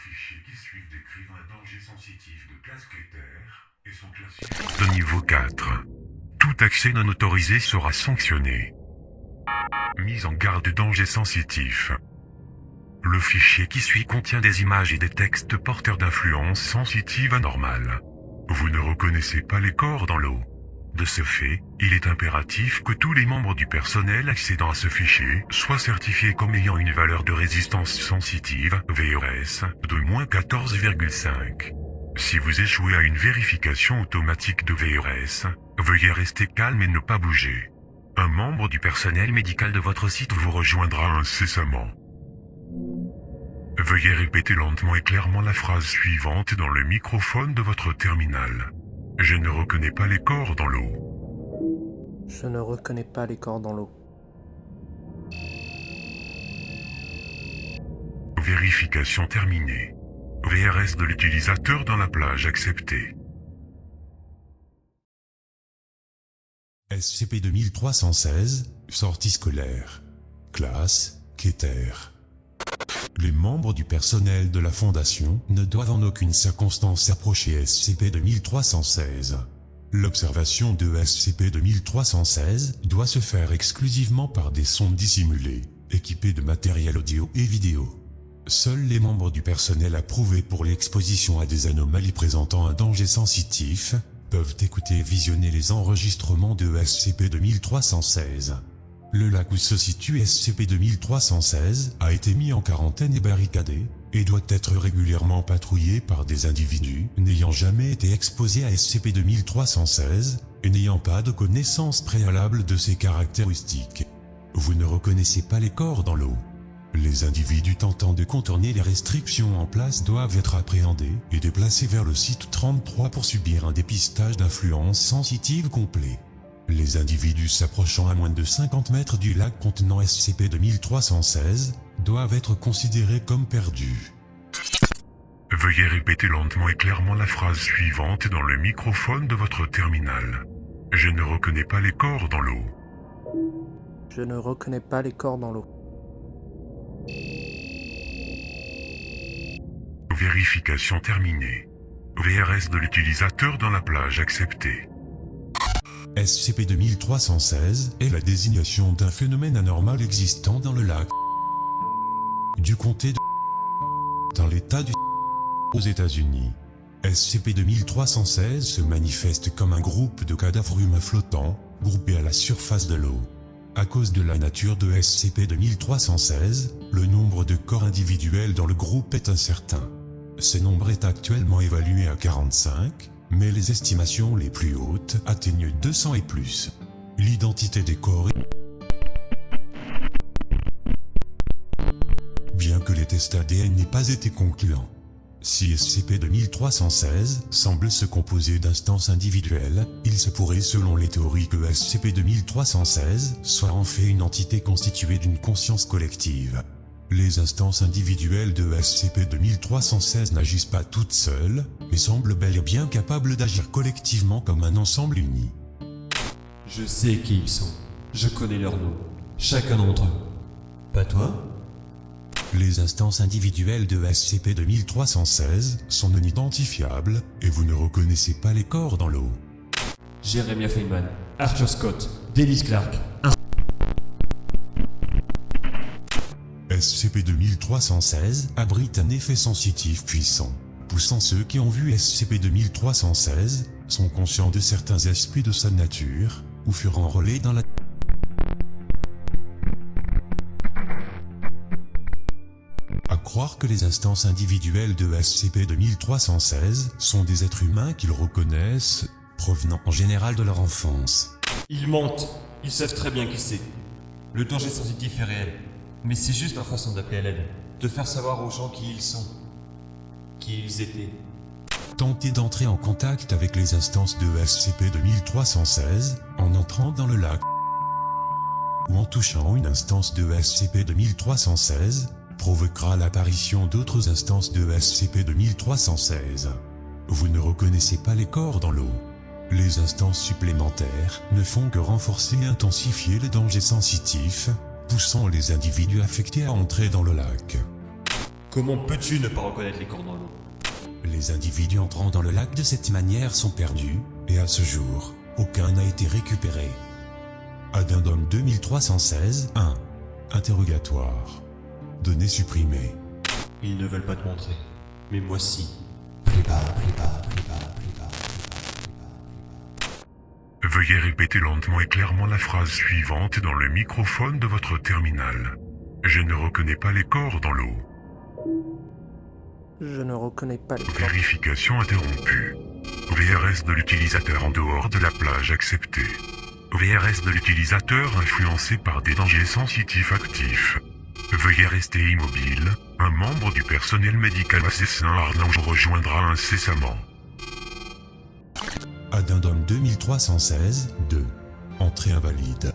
Fichiers qui suivent décrivent un danger sensitif de classe critère et sont classés de niveau 4. Tout accès non autorisé sera sanctionné. Mise en garde de danger sensitif. Le fichier qui suit contient des images et des textes porteurs d'influence sensitive anormale. Vous ne reconnaissez pas les corps dans l'eau. De ce fait, il est impératif que tous les membres du personnel accédant à ce fichier soient certifiés comme ayant une valeur de résistance sensitive, VRS, de moins 14,5. Si vous échouez à une vérification automatique de VRS, veuillez rester calme et ne pas bouger. Un membre du personnel médical de votre site vous rejoindra incessamment. Veuillez répéter lentement et clairement la phrase suivante dans le microphone de votre terminal. Je ne reconnais pas les corps dans l'eau. Je ne reconnais pas les corps dans l'eau. Vérification terminée. VRS de l'utilisateur dans la plage acceptée. SCP-2316, sortie scolaire. Classe, Keter. Les membres du personnel de la Fondation ne doivent en aucune circonstance approcher SCP-2316. L'observation de SCP-2316 doit se faire exclusivement par des sondes dissimulées, équipées de matériel audio et vidéo. Seuls les membres du personnel approuvés pour l'exposition à des anomalies présentant un danger sensitif peuvent écouter et visionner les enregistrements de SCP-2316. Le lac où se situe SCP-2316 a été mis en quarantaine et barricadé, et doit être régulièrement patrouillé par des individus n'ayant jamais été exposés à SCP-2316 et n'ayant pas de connaissance préalable de ses caractéristiques. Vous ne reconnaissez pas les corps dans l'eau. Les individus tentant de contourner les restrictions en place doivent être appréhendés et déplacés vers le site 33 pour subir un dépistage d'influence sensitive complet. Les individus s'approchant à moins de 50 mètres du lac contenant SCP-2316 doivent être considérés comme perdus. Veuillez répéter lentement et clairement la phrase suivante dans le microphone de votre terminal. Je ne reconnais pas les corps dans l'eau. Je ne reconnais pas les corps dans l'eau. Vérification terminée. VRS de l'utilisateur dans la plage acceptée. SCP-2316 est la désignation d'un phénomène anormal existant dans le lac du comté de dans l'état du aux États-Unis. SCP-2316 se manifeste comme un groupe de cadavres humains flottants, groupés à la surface de l'eau. À cause de la nature de SCP-2316, le nombre de corps individuels dans le groupe est incertain. Ce nombre est actuellement évalué à 45, mais les estimations les plus hautes atteignent 200 et plus. L'identité des corps bien que les tests ADN n'aient pas été concluants. Si SCP-2316 semble se composer d'instances individuelles, il se pourrait selon les théories que SCP-2316 soit en fait une entité constituée d'une conscience collective. Les instances individuelles de SCP-2316 n'agissent pas toutes seules, mais semblent bel et bien capables d'agir collectivement comme un ensemble uni. Je sais qui ils sont. Je connais leurs noms. Chacun d'entre eux. Pas toi ? Les instances individuelles de SCP-2316 sont non identifiables, et vous ne reconnaissez pas les corps dans l'eau. Jeremiah Feynman, Arthur Scott, Dennis Clark. SCP-2316 abrite un effet sensitif puissant, poussant ceux qui ont vu SCP-2316 sont conscients de certains aspects de sa nature, ou furent enrôlés dans la... À croire que les instances individuelles de SCP-2316 sont des êtres humains qu'ils reconnaissent, provenant en général de leur enfance. Ils mentent. Ils savent très bien qui c'est. Le danger sensitif est réel. Mais c'est juste leur façon d'appeler à l'aide. De faire savoir aux gens qui ils sont. Qui ils étaient. Tentez d'entrer en contact avec les instances de SCP-2316 en entrant dans le lac ou en touchant une instance de SCP-2316 provoquera l'apparition d'autres instances de SCP-2316. Vous ne reconnaissez pas les corps dans l'eau. Les instances supplémentaires ne font que renforcer et intensifier les dangers sensitifs, poussant les individus affectés à entrer dans le lac. Comment peux-tu ne pas reconnaître les corps dans l'eau? Les individus entrant dans le lac de cette manière sont perdus, et à ce jour, aucun n'a été récupéré. Addendum 2316 1. Interrogatoire. Données supprimées. Ils ne veulent pas te montrer. Mais moi si. Plus bas, plus bas, plus bas, plus bas, Veuillez répéter lentement et clairement la phrase suivante dans le microphone de votre terminal. Je ne reconnais pas les corps dans l'eau. Je ne reconnais pas les corps. Vérification interrompue. VRS de l'utilisateur en dehors de la plage acceptée. VRS de l'utilisateur influencé par des dangers sensitifs actifs. Veuillez rester immobile. Un membre du personnel médical assassin Arnange rejoindra incessamment. Addendum 2316 2. Entrée invalide.